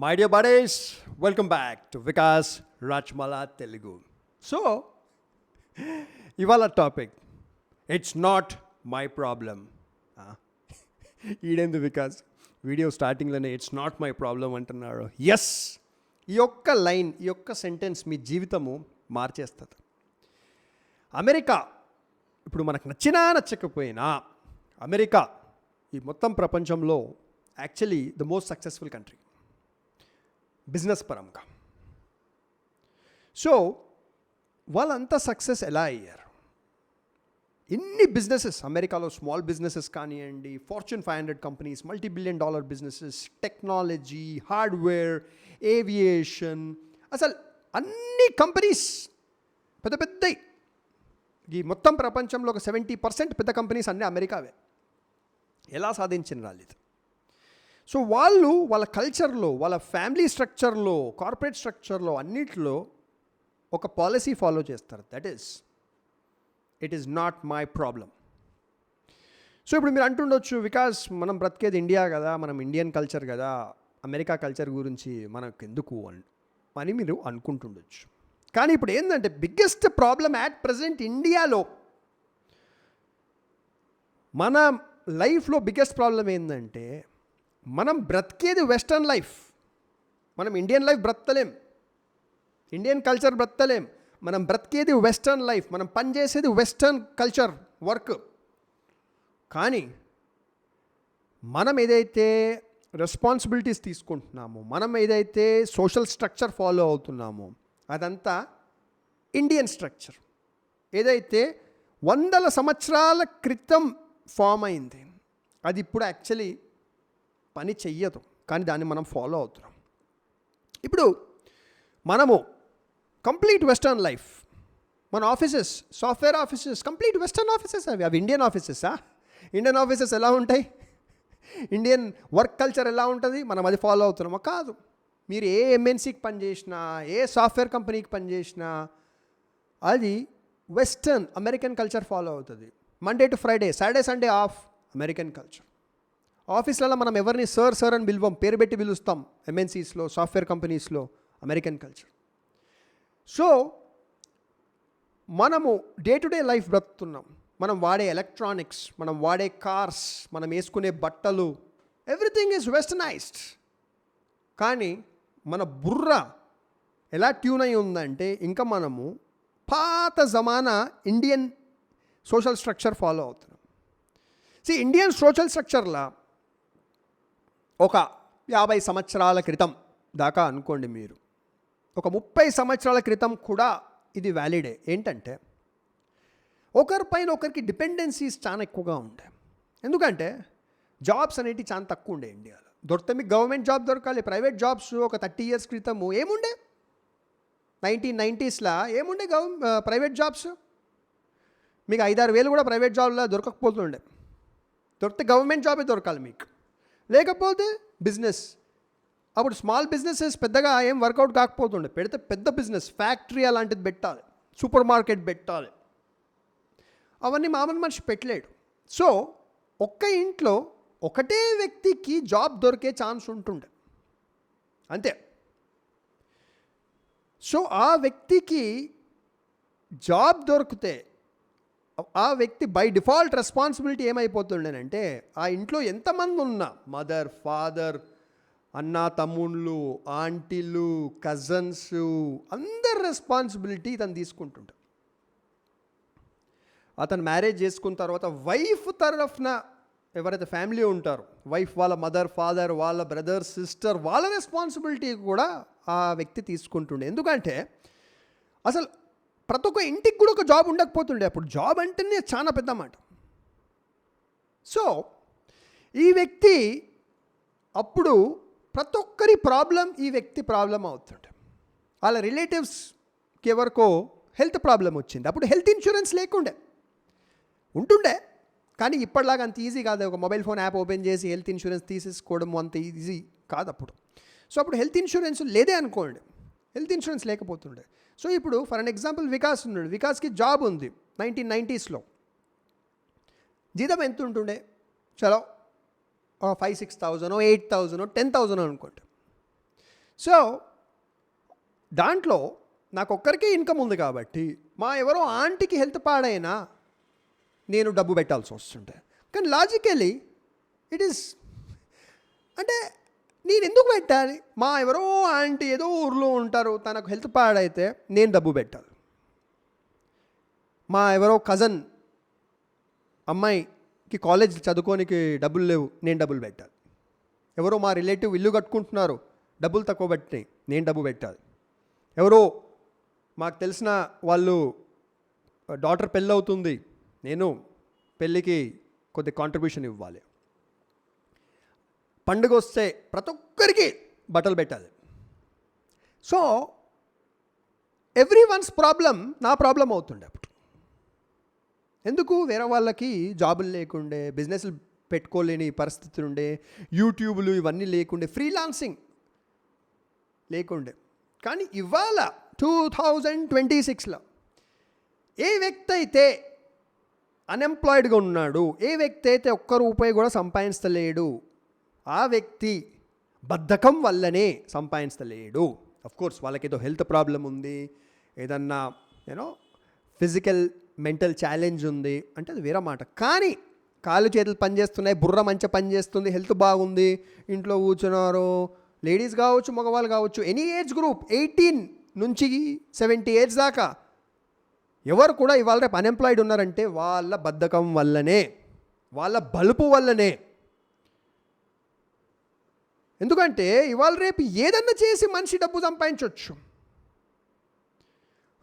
My dear buddies, welcome back to Vikas Rachmala Telugu. So, ఇవాళ topic it's not my problem. ఈడేందు Vikas video స్టార్టింగ్లోనే it's not my problem అంటున్నాడు. Yes, ఈ ఒక్క line, ఈ ఒక్క సెంటెన్స్ మీ జీవితము మార్చేస్తుంది. అమెరికా ఇప్పుడు మనకు నచ్చినా నచ్చకపోయినా అమెరికా ఈ మొత్తం ప్రపంచంలో actually the most successful country business పరంగా. సో వాళ్ళంతా సక్సెస్ ఎలా అయ్యారు? ఎన్ని బిజినెసెస్ అమెరికాలో, స్మాల్ బిజినెసెస్ కానివ్వండి, fortune 500 companies, $multi-billion businesses, technology, hardware, aviation, అసలు అన్ని కంపెనీస్ పెద్ద పెద్దవి. ఈ మొత్తం ప్రపంచంలో ఒక 70% పెద్ద కంపెనీస్ అన్నీ అమెరికావే. ఎలా సాధించిన రాలేదు. సో వాళ్ళు వాళ్ళ కల్చర్లో, వాళ్ళ ఫ్యామిలీ స్ట్రక్చర్లో, కార్పొరేట్ స్ట్రక్చర్లో అన్నిట్లో ఒక పాలసీ ఫాలో చేస్తారు. That is it is not my problem. So ఇప్పుడు మీరు అంటుండొచ్చు, వికాస్ మనం బ్రతికేది ఇండియా కదా, మనం ఇండియన్ కల్చర్ కదా, అమెరికా కల్చర్ గురించి మనకు ఎందుకు అని మీరు అనుకుంటుండొచ్చు. కానీ ఇప్పుడు ఏంటంటే బిగ్గెస్ట్ ప్రాబ్లం యాట్ ప్రజెంట్ ఇండియాలో, మన లైఫ్లో బిగ్గెస్ట్ ప్రాబ్లం ఏంటంటే మనం బ్రతికేది వెస్టర్న్ లైఫ్. మనం ఇండియన్ లైఫ్ బ్రతలేం, ఇండియన్ కల్చర్ బ్రతలేం. మనం బ్రతికేది వెస్టర్న్ లైఫ్, మనం పనిచేసేది వెస్టర్న్ కల్చర్ వర్క్. కానీ మనం ఏదైతే రెస్పాన్సిబిలిటీస్ తీసుకుంటున్నామో, మనం ఏదైతే సోషల్ స్ట్రక్చర్ ఫాలో అవుతున్నామో అదంతా ఇండియన్ స్ట్రక్చర్. ఏదైతే 100 సంవత్సరాల క్రితం ఫామ్ అయింది, అది ఇప్పుడు యాక్చువల్లీ పని చెయ్యదు, కానీ దాన్ని మనం ఫాలో అవుతున్నాం. ఇప్పుడు మనము కంప్లీట్ వెస్టర్న్ లైఫ్, మన offices, software offices complete western offices. అవి ఇండియన్ ఆఫీసెసా? ఇండియన్ ఆఫీసెస్ ఎలా ఉంటాయి? ఇండియన్ వర్క్ కల్చర్ ఎలా ఉంటుంది? మనం అది ఫాలో అవుతున్నామా? కాదు. మీరు ఏ ఎంఎన్సీకి పనిచేసినా, ఏ సాఫ్ట్వేర్ కంపెనీకి పనిచేసినా అది వెస్టర్న్ అమెరికన్ కల్చర్ ఫాలో అవుతుంది. Monday to Friday, Saturday Sunday off, American culture. ఆఫీస్లలో మనం ఎవరిని సార్ అని పిలువం, పేరు పెట్టి పిలుస్తాం. ఎంఎన్సీస్లో, సాఫ్ట్వేర్ కంపెనీస్లో అమెరికన్ కల్చర్. సో మనము డే టు డే లైఫ్ బ్రతుకుతున్నాం. మనం వాడే ఎలక్ట్రానిక్స్, మనం వాడే కార్స్, మనం వేసుకునే బట్టలు, ఎవ్రీథింగ్ ఈజ్ వెస్టర్నైజ్డ్. కానీ మన బుర్ర ఎలా ట్యూన్ అయి ఉందంటే ఇంకా మనము పాత జమానా ఇండియన్ సోషల్ స్ట్రక్చర్ ఫాలో అవుతున్నాం. ఇండియన్ సోషల్ స్ట్రక్చర్లో ఒక 50 సంవత్సరాల క్రితం దాకా అనుకోండి, మీరు ఒక 30 సంవత్సరాల క్రితం కూడా ఇది వ్యాలిడే. ఏంటంటే ఒకరిపైన ఒకరికి డిపెండెన్సీస్ చాలా ఎక్కువగా ఉండే. ఎందుకంటే జాబ్స్ అనేవి చాలా తక్కువ ఉండే ఇండియాలో. దొరికితే మీకు గవర్నమెంట్ జాబ్ దొరకాలి. ప్రైవేట్ జాబ్స్ ఒక 30 years క్రితము ఏముండే? 1990sలో ఏముండే ప్రైవేట్ జాబ్స్? మీకు 5-6 వేలు కూడా ప్రైవేట్ జాబ్లో దొరకకపోతుండే. దొరికితే గవర్నమెంట్ జాబే దొరకాలి మీకు, లేకపోతే బిజినెస్. అప్పుడు స్మాల్ బిజినెసెస్ పెద్దగా ఏం వర్కౌట్ కాకపోతుండే. పెడితే పెద్ద బిజినెస్, ఫ్యాక్టరీ అలాంటిది పెట్టాలి, సూపర్ మార్కెట్ పెట్టాలి. అవన్నీ మామూలు మనిషి పెట్టలేడు. సో ఒక్క ఇంట్లో ఒకటే వ్యక్తికి జాబ్ దొరికే ఛాన్స్ ఉంటుండే, అంతే. సో ఆ వ్యక్తికి జాబ్ దొరికితే ఆ వ్యక్తి బై డిఫాల్ట్ రెస్పాన్సిబిలిటీ ఏమైపోతుండేనంటే, ఆ ఇంట్లో ఎంతమంది ఉన్నా, మదర్, ఫాదర్, అన్న, తమ్ముళ్ళు, ఆంటీలు, కజన్స్, అందరి రెస్పాన్సిబిలిటీ తను తీసుకుంటుంటాడు. అతను మ్యారేజ్ చేసుకున్న తర్వాత వైఫ్ తరఫున ఎవరైతే ఫ్యామిలీ ఉంటారో, వైఫ్ వాళ్ళ మదర్, ఫాదర్, వాళ్ళ బ్రదర్, సిస్టర్, వాళ్ళ రెస్పాన్సిబిలిటీ కూడా ఆ వ్యక్తి తీసుకుంటుండే. ఎందుకంటే అసలు ప్రతి ఒక్క ఇంటికి కూడా ఒక జాబ్ ఉండకపోతుండే. అప్పుడు జాబ్ అంటేనే చాలా పెద్ద మాట. సో ఈ వ్యక్తి అప్పుడు ప్రతి ఒక్కరి ప్రాబ్లం ఈ వ్యక్తి ప్రాబ్లం అవుతుండే. వాళ్ళ రిలేటివ్స్కి ఎవరికో హెల్త్ ప్రాబ్లం వచ్చింది. అప్పుడు హెల్త్ ఇన్సూరెన్స్ లేకుండే, ఉంటుండే కానీ ఇప్పటిలాగా అంత ఈజీ కాదు. ఒక మొబైల్ ఫోన్ యాప్ ఓపెన్ చేసి హెల్త్ ఇన్సూరెన్స్ తీసేసుకోవడం అంత ఈజీ కాదు అప్పుడు. సో అప్పుడు హెల్త్ ఇన్సూరెన్స్ లేదే అనుకోండి, హెల్త్ ఇన్సూరెన్స్ లేకపోతుండే. సో ఇప్పుడు ఫర్ అన్ ఎగ్జాంపుల్ వికాస్ ఉన్నాడు. వికాస్కి జాబ్ ఉంది 1990sలో. జీతం ఎంత ఉంటుండే? చలో 5,000, 6,000, 8,000, 10,000 అనుకోండి. సో దాంట్లో నాకు ఒక్కరికే ఇన్కమ్ ఉంది కాబట్టి మా ఎవరో ఆంటీకి హెల్త్ పాడైనా నేను డబ్బు పెట్టాల్సి వస్తుంటే, కానీ లాజికలీ ఇట్ ఈస్ అంటే నేను ఎందుకు పెట్టాలి? మా ఎవరో ఆంటీ ఏదో ఊర్లో ఉంటారు, తనకు హెల్త్ పాడైతే నేను డబ్బు పెట్టాలి. మా ఎవరో కజన్ అమ్మాయికి కాలేజ్ చదువుకోనికి డబ్బులు లేవు, నేను డబ్బులు పెట్టాలి. ఎవరో మా రిలేటివ్ ఇల్లు కట్టుకుంటున్నారు, డబ్బులు తక్కువ పట్టినాయి, నేను డబ్బు పెట్టాలి. ఎవరో మాకు తెలిసిన వాళ్ళు డాటర్ పెళ్ళి అవుతుంది, నేను పెళ్ళికి కొద్ది కాంట్రిబ్యూషన్ ఇవ్వాలి. పండుగ వస్తే ప్రతి ఒక్కరికి బట్టలు పెట్టాలి. సో ఎవ్రీ వన్స్ ప్రాబ్లం నా ప్రాబ్లం అవుతుండే అప్పుడు. ఎందుకు? వేరే వాళ్ళకి జాబులు లేకుండే, బిజినెస్లు పెట్టుకోలేని పరిస్థితులు ఉండే, యూట్యూబ్లు ఇవన్నీ లేకుండే, ఫ్రీలాన్సింగ్ లేకుండే. కానీ ఇవాళ 2026లో ఏ వ్యక్తి అయితే అన్ఎంప్లాయిడ్గా ఉన్నాడు, ఏ వ్యక్తి అయితే ఒక్క రూపాయి కూడా సంపాదించలేడు, ఆ వ్యక్తి బద్ధకం వల్లనే సంపాదించలేడు. కోర్స్ వాళ్ళకి ఏదో హెల్త్ ప్రాబ్లం ఉంది, ఏదన్నా ఫిజికల్ మెంటల్ ఛాలెంజ్ ఉంది అంటే అది వేరే మాట. కానీ కాళ్ళు చేతులు పనిచేస్తున్నాయి, బుర్ర మంచిగా పనిచేస్తుంది, హెల్త్ బాగుంది, ఇంట్లో కూర్చున్నారు, లేడీస్ కావచ్చు, మగవాళ్ళు కావచ్చు, ఎనీ ఏజ్ గ్రూప్ 18 నుంచి 70 ఏజ్ దాకా ఎవరు కూడా ఇవాళ రేపు అన్ఎంప్లాయిడ్ ఉన్నారంటే వాళ్ళ బద్ధకం వల్లనే, వాళ్ళ బలుపు వల్లనే. ఎందుకంటే ఇవాళ రేపు ఏదన్నా చేసి మనిషి డబ్బు సంపాదించవచ్చు.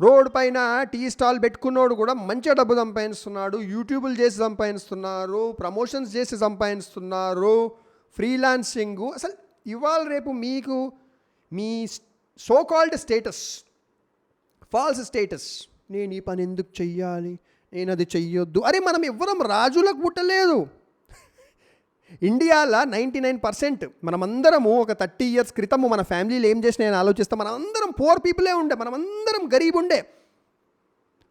రోడ్ పైన టీ స్టాల్ పెట్టుకున్నోడు కూడా మంచిగా డబ్బు సంపాదిస్తున్నాడు, యూట్యూబ్లు చేసి సంపాదిస్తున్నారు, ప్రమోషన్స్ చేసి సంపాదిస్తున్నారు, ఫ్రీలాన్సింగు. అసలు ఇవాళ రేపు మీకు మీ so called status, false status, నేను ఈ పని ఎందుకు చెయ్యాలి, నేను అది చెయ్యొద్దు. అరే మనం ఎవ్వరం రాజులకు పుట్టలేదు. ఇండియాలో 99% మనమందరము ఒక 30 years క్రితము మన ఫ్యామిలీలో ఏం చేసినా నేను ఆలోచిస్తాం, మనం అందరం పూర్ పీపులే ఉండే, మనం అందరం గరీబ్ ఉండే,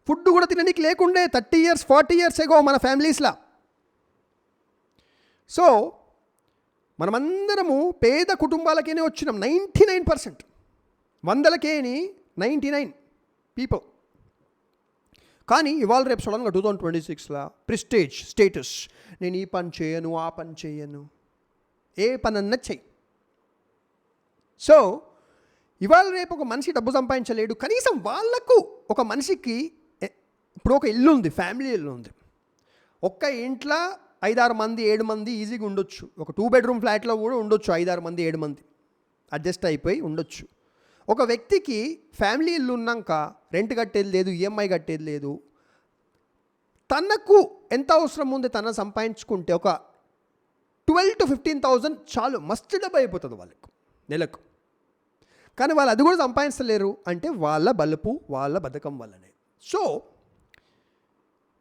ఫుడ్ కూడా తినడానికి లేకుండే 30 years 40 years ఎగో మన ఫ్యామిలీస్లో. సో మనమందరము పేద కుటుంబాలకేనే వచ్చినాం. 99%, 100కేని 99 పీపుల్. కానీ ఇవాళ రేపు సడన్గా 2026లో ప్రెస్టేజ్, స్టేటస్, నేను ఈ పని చేయను, ఆ పని చేయను, ఏ పని అన్నా చెయ్యి. సో ఇవాళ రేపు ఒక మనిషి డబ్బు సంపాదించలేడు. కనీసం వాళ్లకు ఒక మనిషికి ఇప్పుడు ఒక ఇల్లు ఉంది, ఫ్యామిలీ ఇల్లు ఉంది, ఒక్క ఇంట్లో 5-6 మంది 7 మంది ఈజీగా ఉండొచ్చు. ఒక 2 bedroom ఫ్లాట్లో కూడా ఉండొచ్చు 5-6 మంది 7 మంది అడ్జస్ట్ అయిపోయి ఉండొచ్చు. ఒక వ్యక్తికి ఫ్యామిలీ ఇల్లు ఉన్నాక రెంట్ కట్టేది లేదు, ఈఎంఐ కట్టేది లేదు, తనకు ఎంత అవసరం ఉంది తన సంపాదించుకుంటే ఒక 12,000 to 15,000 చాలు, మస్తు డబ్బు అయిపోతుంది వాళ్ళకు నెలకు. కానీ వాళ్ళు అది కూడా సంపాదించలేరు అంటే వాళ్ళ బలుపు, వాళ్ళ బద్ధకం వల్లనే. సో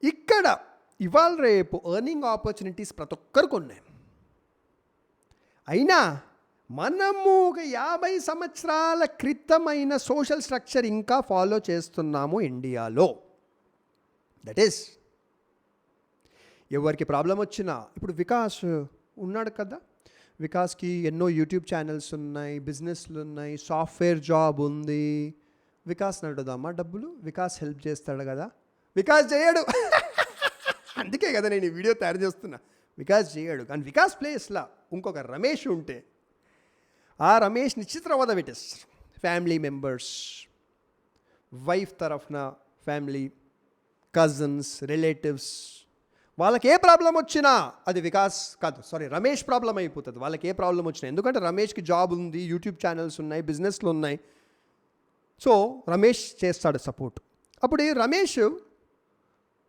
ఇక్కడ ఇవాళ రేపు ఎర్నింగ్ ఆపర్చునిటీస్ ప్రతి ఒక్కరికి ఉన్నాయి. అయినా మనము ఒక 50 సంవత్సరాల క్రితమైన సోషల్ స్ట్రక్చర్ ఇంకా ఫాలో చేస్తున్నాము ఇండియాలో. దట్ ఈస్, ఎవరికి ప్రాబ్లం వచ్చినా, ఇప్పుడు వికాస్ ఉన్నాడు కదా, వికాస్కి ఎన్నో యూట్యూబ్ ఛానల్స్ ఉన్నాయి, బిజినెస్లు ఉన్నాయి, సాఫ్ట్వేర్ జాబ్ ఉంది. వికాస్ నడుదామా డబ్బులు? వికాస్ హెల్ప్ చేస్తాడు కదా? వికాస్ చేయడు. అందుకే కదా నేను ఈ వీడియో తయారు చేస్తున్నా. వికాస్ చేయడు. కానీ వికాస్ ప్లేస్లో ఇంకొక రమేష్ ఉంటే ఆ రమేష్ని చిత్రవద పెట్టేస్తారు. ఫ్యామిలీ మెంబర్స్, వైఫ్ తరఫున ఫ్యామిలీ, కజిన్స్, రిలేటివ్స్, వాళ్ళకి ఏ ప్రాబ్లం వచ్చినా అది వికాస్ కాదు, రమేష్ ప్రాబ్లం అయిపోతుంది. వాళ్ళకి ఏ ప్రాబ్లం వచ్చినా, ఎందుకంటే రమేష్కి జాబ్ ఉంది, యూట్యూబ్ ఛానల్స్ ఉన్నాయి, బిజినెస్లు ఉన్నాయి. సో రమేష్ చేస్తాడు సపోర్ట్. అప్పుడు ఈ రమేష్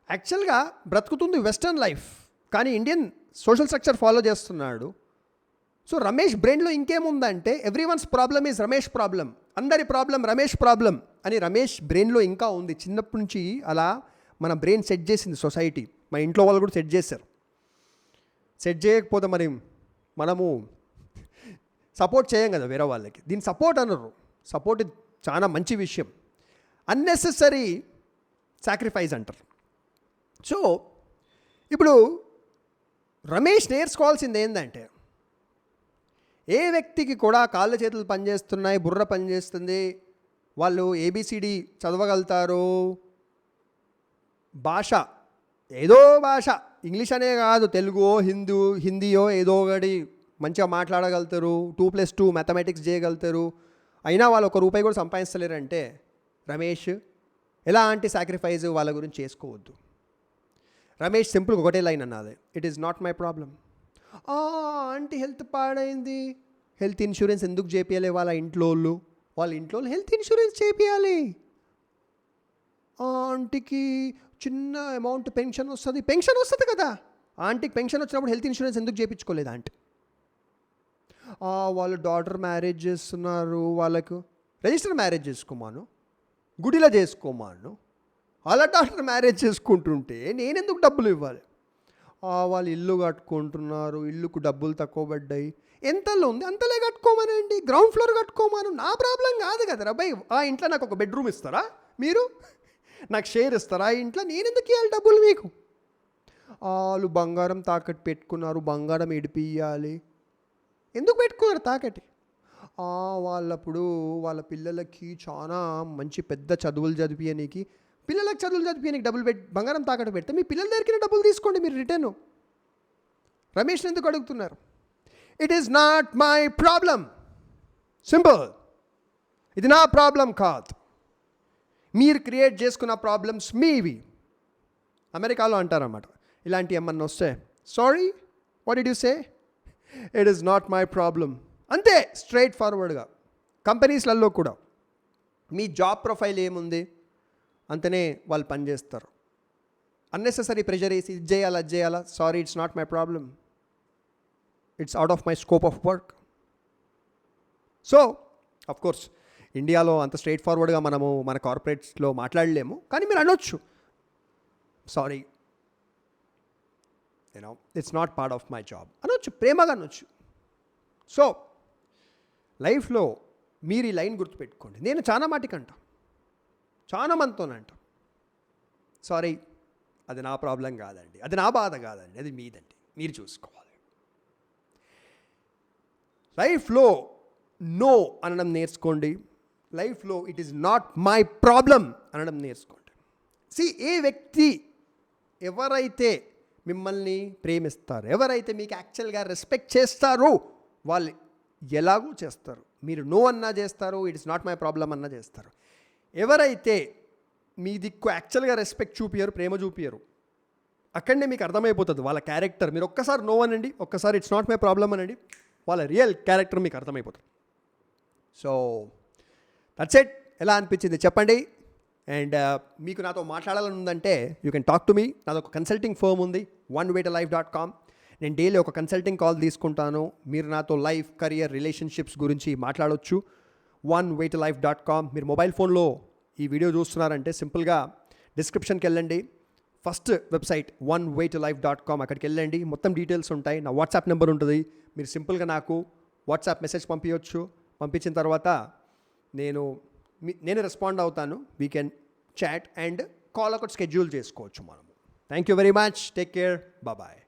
యాక్చువల్గా బ్రతుకుతుంది వెస్టర్న్ లైఫ్, కానీ ఇండియన్ సోషల్ స్ట్రక్చర్ ఫాలో చేస్తున్నాడు. సో రమేష్ బ్రెయిన్లో ఇంకేముందంటే everyone's problem is Ramesh problem, అందరి ప్రాబ్లం రమేష్ ప్రాబ్లం అని రమేష్ బ్రెయిన్లో ఇంకా ఉంది. చిన్నప్పటి నుంచి అలా మన బ్రెయిన్ సెట్ చేసింది సొసైటీ. మా ఇంట్లో వాళ్ళు కూడా సెట్ చేశారు. సెట్ చేయకపోతే మరి మనము సపోర్ట్ చేయం కదా వేరే వాళ్ళకి. దీన్ని సపోర్ట్ అనరు. సపోర్ట్ చాలా మంచి విషయం. అన్నెసెసరీ సాక్రిఫైస్ అంటారు. సో ఇప్పుడు రమేష్ నేర్చుకోవాల్సింది ఏంటంటే, ఏ వ్యక్తికి కూడా కాళ్ళ చేతులు పనిచేస్తున్నాయి, బుర్ర పనిచేస్తుంది, వాళ్ళు ఏబిసిడి చదవగలుగుతారు, భాష ఏదో భాష, ఇంగ్లీష్ అనే కాదు, తెలుగో హిందీయో ఏదో ఒకటి మంచిగా మాట్లాడగలుగుతారు, 2+2 మ్యాథమెటిక్స్ చేయగలుగుతారు, అయినా వాళ్ళు ₹1 కూడా సంపాదిస్తలేరంటే రమేష్ ఎలాంటి సాక్రిఫైస్ వాళ్ళ గురించి చేసుకోవద్దు. రమేష్ సింపుల్గా ఒకటే లైన్ అన్నది, it is not my problem. Aunty health పాడైంది, హెల్త్ ఇన్సూరెన్స్ ఎందుకు చేపియాలి? వాళ్ళ ఇంట్లో హెల్త్ ఇన్సూరెన్స్ చేపియాలి. ఆంటీకి చిన్న అమౌంట్ పెన్షన్ వస్తుంది కదా, ఆంటీకి పెన్షన్ వచ్చినప్పుడు హెల్త్ ఇన్సూరెన్స్ ఎందుకు చేయించుకోలేదు ఆంటీ? వాళ్ళు డాటర్ మ్యారేజ్ చేస్తున్నారు, వాళ్ళకు రిజిస్టర్ మ్యారేజ్ చేసుకోమాను, గుడిలో చేసుకోమాను, వాళ్ళ డాటర్ మ్యారేజ్ చేసుకుంటుంటే నేనెందుకు డబ్బులు ఇవ్వాలి? వాళ్ళు ఇల్లు కట్టుకుంటున్నారు, ఇల్లుకు డబ్బులు తక్కువ పడ్డాయి, ఎంతలో ఉంది అంతలే కట్టుకోమనండి, గ్రౌండ్ ఫ్లోర్ కట్టుకోమాను, నా ప్రాబ్లం కాదు కదరా భయ్. ఆ ఇంట్లో నాకు ఒక బెడ్రూమ్ ఇస్తారా మీరు? నాకు షేర్ ఇస్తారా ఆ ఇంట్లో? నేనెందుకు ఇవ్వాలి డబ్బులు మీకు? వాళ్ళు బంగారం తాకట్టు పెట్టుకున్నారు, బంగారం ఇడిపియాలి, ఎందుకు పెట్టుకున్నారు తాకటి? వాళ్ళప్పుడు వాళ్ళ పిల్లలకి చాలా మంచి పెద్ద చదువులు చదివియనికి, పిల్లలకు చదువులు చదివియనికి డబ్బులు బంగారం తాకట్టు పెడితే మీ పిల్లల దగ్గర డబ్బులు తీసుకోండి మీరు రిటర్ను. రమేష్ని ఎందుకు అడుగుతున్నారు? It is not my problem. Simple. ఇది నా ప్రాబ్లం కాదు, మీరు క్రియేట్ చేసుకున్న ప్రాబ్లమ్స్ మీవి. అమెరికాలో అంటారన్నమాట, ఇలాంటి ఏమన్నా వస్తే, sorry what did you say, it is not my problem, అంతే, స్ట్రైట్ ఫార్వర్డ్గా. కంపెనీస్లలో కూడా మీ జాబ్ ప్రొఫైల్ ఏముంది అంతనే వాళ్ళు పనిచేస్తారు. అన్నెసెసరీ ప్రెషర్ వేసి ఇది చేయాలా అది చేయాలా, sorry it's not my problem, it's out of my scope of work. So of course ఇండియాలో అంత స్ట్రైట్ ఫార్వర్డ్గా మనము మన కార్పొరేట్స్లో మాట్లాడలేము, కానీ మీరు అనొచ్చు, sorry it's not part of my job అనొచ్చు, ప్రేమగా అనొచ్చు. సో లైఫ్లో మీరు ఈ లైన్ గుర్తుపెట్టుకోండి. నేను చాలా మాటికి అంట, చాలా మందితోనంట, సారీ అది నా ప్రాబ్లం కాదండి, అది నా బాధ కాదండి, అది మీదండి, మీరు చూసుకోవాలి. లైఫ్లో నో అనడం నేర్చుకోండి. లైఫ్లో it is not my problem అనడం నేర్చుకోండి. ఏ వ్యక్తి ఎవరైతే మిమ్మల్ని ప్రేమిస్తారు, ఎవరైతే మీకు యాక్చువల్గా రెస్పెక్ట్ చేస్తారో వాళ్ళు ఎలాగూ చేస్తారు. మీరు నో అన్నా చేస్తారు, it is not my problem అన్నా చేస్తారు. ఎవరైతే మీ దిక్కు యాక్చువల్గా రెస్పెక్ట్ చూపియరు, ప్రేమ చూపియరు, అక్కడనే మీకు అర్థమైపోతుంది వాళ్ళ క్యారెక్టర్. మీరు ఒక్కసారి నో అనండి, ఒక్కసారి ఇట్స్ నాట్ మై ప్రాబ్లం అనండి, వాళ్ళ రియల్ క్యారెక్టర్ మీకు అర్థమైపోతుంది. So that's it. ఎలా అనిపించింది చెప్పండి. అండ్ మీకు నాతో మాట్లాడాలని ఉందంటే you can talk to me. నాది ఒక కన్సల్టింగ్ ఫర్మ్ ఉంది, onewaytolife.com. నేను డైలీ ఒక కన్సల్టింగ్ కాల్ తీసుకుంటాను. మీరు నాతో లైఫ్, కెరియర్, రిలేషన్షిప్స్ గురించి మాట్లాడవచ్చు. onewaytolife.com. మీరు మొబైల్ ఫోన్లో ఈ వీడియో చూస్తున్నారంటే సింపుల్గా డిస్క్రిప్షన్కి వెళ్ళండి, ఫస్ట్ వెబ్సైట్ onewaytolife.com, అక్కడికి వెళ్ళండి, మొత్తం డీటెయిల్స్ ఉంటాయి. నా వాట్సాప్ నెంబర్ ఉంటుంది, మీరు సింపుల్గా నాకు వాట్సాప్ మెసేజ్ పంపించవచ్చు. పంపించిన తర్వాత నేను రెస్పాండ్ అవుతాను. We can chat and call ఒకటి షెడ్యూల్ చేసుకోవచ్చు మనము. Thank you very much. Take care. Bye.